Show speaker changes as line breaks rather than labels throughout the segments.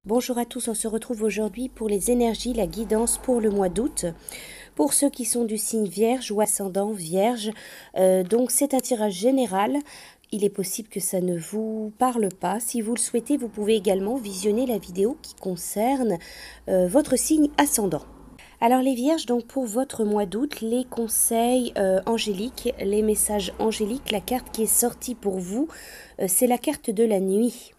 Bonjour à tous, on se retrouve aujourd'hui pour les énergies, la guidance pour le mois d'août. Pour ceux qui sont du signe Vierge ou ascendant Vierge, donc c'est un tirage général. Il est possible que ça ne vous parle pas. Si vous le souhaitez, vous pouvez également visionner la vidéo qui concerne votre signe ascendant. Alors les Vierges, donc pour votre mois d'août, les conseils angéliques, les messages angéliques, la carte qui est sortie pour vous, c'est la carte de la nuit.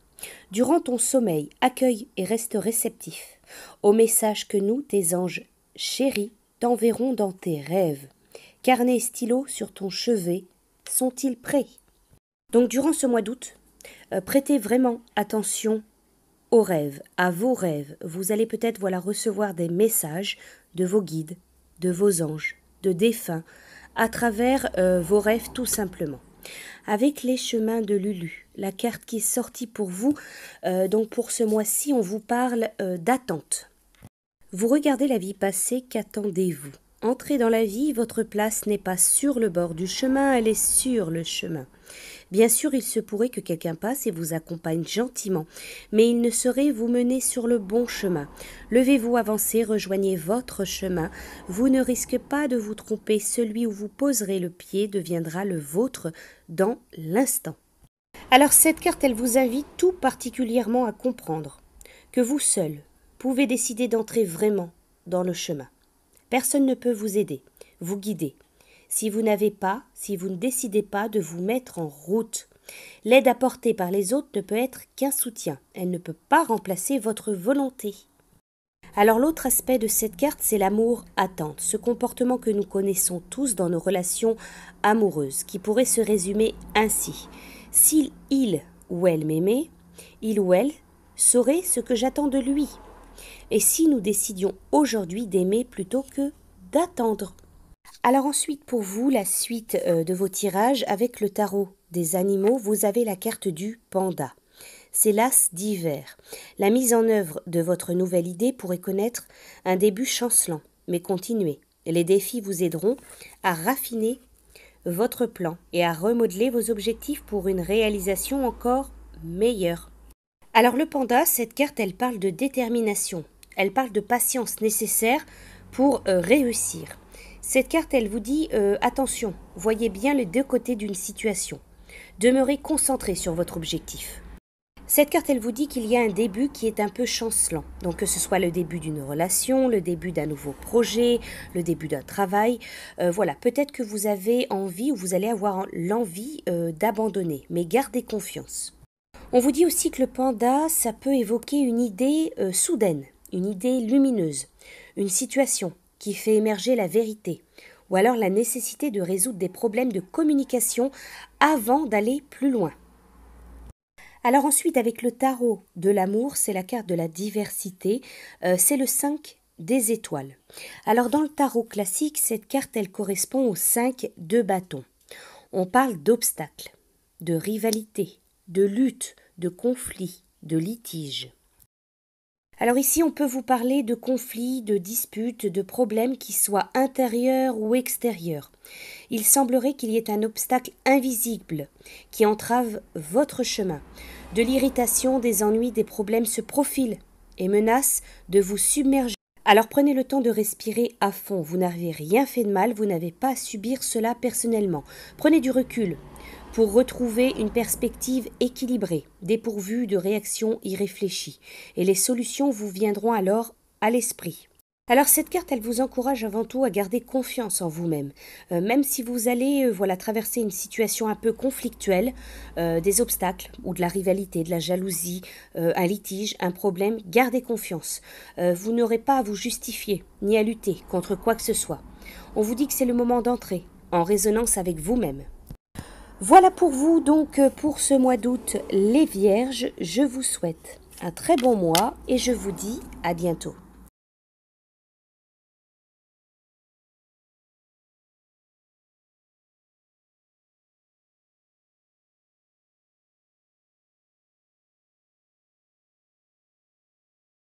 Durant ton sommeil, accueille et reste réceptif au message que nous, tes anges chéris, t'enverront dans tes rêves. Carnet et stylo sur ton chevet, sont-ils prêts? Donc durant ce mois d'août, prêtez vraiment attention aux rêves, à vos rêves. Vous allez peut-être recevoir des messages de vos guides, de vos anges, de défunts, à travers vos rêves tout simplement. Avec les chemins de Lulu, la carte qui est sortie pour vous, donc pour ce mois-ci, on vous parle d'attente. Vous regardez la vie passée, qu'attendez-vous? Entrez dans la vie, votre place n'est pas sur le bord du chemin, elle est sur le chemin. Bien sûr, il se pourrait que quelqu'un passe et vous accompagne gentiment, mais il ne saurait vous mener sur le bon chemin. Levez-vous, avancez, rejoignez votre chemin. Vous ne risquez pas de vous tromper, celui où vous poserez le pied deviendra le vôtre dans l'instant. Alors cette carte, elle vous invite tout particulièrement à comprendre que vous seul pouvez décider d'entrer vraiment dans le chemin. Personne ne peut vous aider, vous guider. Si vous ne décidez pas de vous mettre en route. L'aide apportée par les autres ne peut être qu'un soutien. Elle ne peut pas remplacer votre volonté. Alors l'autre aspect de cette carte, c'est l'amour-attente, ce comportement que nous connaissons tous dans nos relations amoureuses, qui pourrait se résumer ainsi. Si il ou elle m'aimait, il ou elle saurait ce que j'attends de lui. Et si nous décidions aujourd'hui d'aimer plutôt que d'attendre. Alors ensuite, pour vous, la suite de vos tirages, avec le tarot des animaux, vous avez la carte du panda. C'est l'as d'hiver. La mise en œuvre de votre nouvelle idée pourrait connaître un début chancelant, mais continuez. Les défis vous aideront à raffiner votre plan et à remodeler vos objectifs pour une réalisation encore meilleure. Alors le panda, cette carte, elle parle de détermination. Elle parle de patience nécessaire pour réussir. Cette carte, elle vous dit attention, voyez bien les deux côtés d'une situation. Demeurez concentré sur votre objectif. Cette carte, elle vous dit qu'il y a un début qui est un peu chancelant. Donc que ce soit le début d'une relation, le début d'un nouveau projet, le début d'un travail. Peut-être que vous avez envie ou vous allez avoir l'envie d'abandonner, mais gardez confiance. On vous dit aussi que le panda, ça peut évoquer une idée soudaine, une idée lumineuse, une situation qui fait émerger la vérité, ou alors la nécessité de résoudre des problèmes de communication avant d'aller plus loin. Alors ensuite, avec le tarot de l'amour, c'est la carte de la diversité, c'est le 5 des étoiles. Alors dans le tarot classique, cette carte, elle correspond au 5 de bâton. On parle d'obstacles, de rivalité, de lutte, de conflit, de litige. Alors ici, on peut vous parler de conflits, de disputes, de problèmes qui soient intérieurs ou extérieurs. Il semblerait qu'il y ait un obstacle invisible qui entrave votre chemin. De l'irritation, des ennuis, des problèmes se profilent et menacent de vous submerger. Alors prenez le temps de respirer à fond. Vous n'avez rien fait de mal, vous n'avez pas à subir cela personnellement. Prenez du recul pour retrouver une perspective équilibrée, dépourvue de réactions irréfléchies. Et les solutions vous viendront alors à l'esprit. Alors cette carte, elle vous encourage avant tout à garder confiance en vous-même. Même si vous allez traverser une situation un peu conflictuelle, des obstacles ou de la rivalité, de la jalousie, un litige, un problème, gardez confiance. Vous n'aurez pas à vous justifier ni à lutter contre quoi que ce soit. On vous dit que c'est le moment d'entrer en résonance avec vous-même. Voilà pour vous donc pour ce mois d'août les Vierges. Je vous souhaite un très bon mois et je vous dis à bientôt.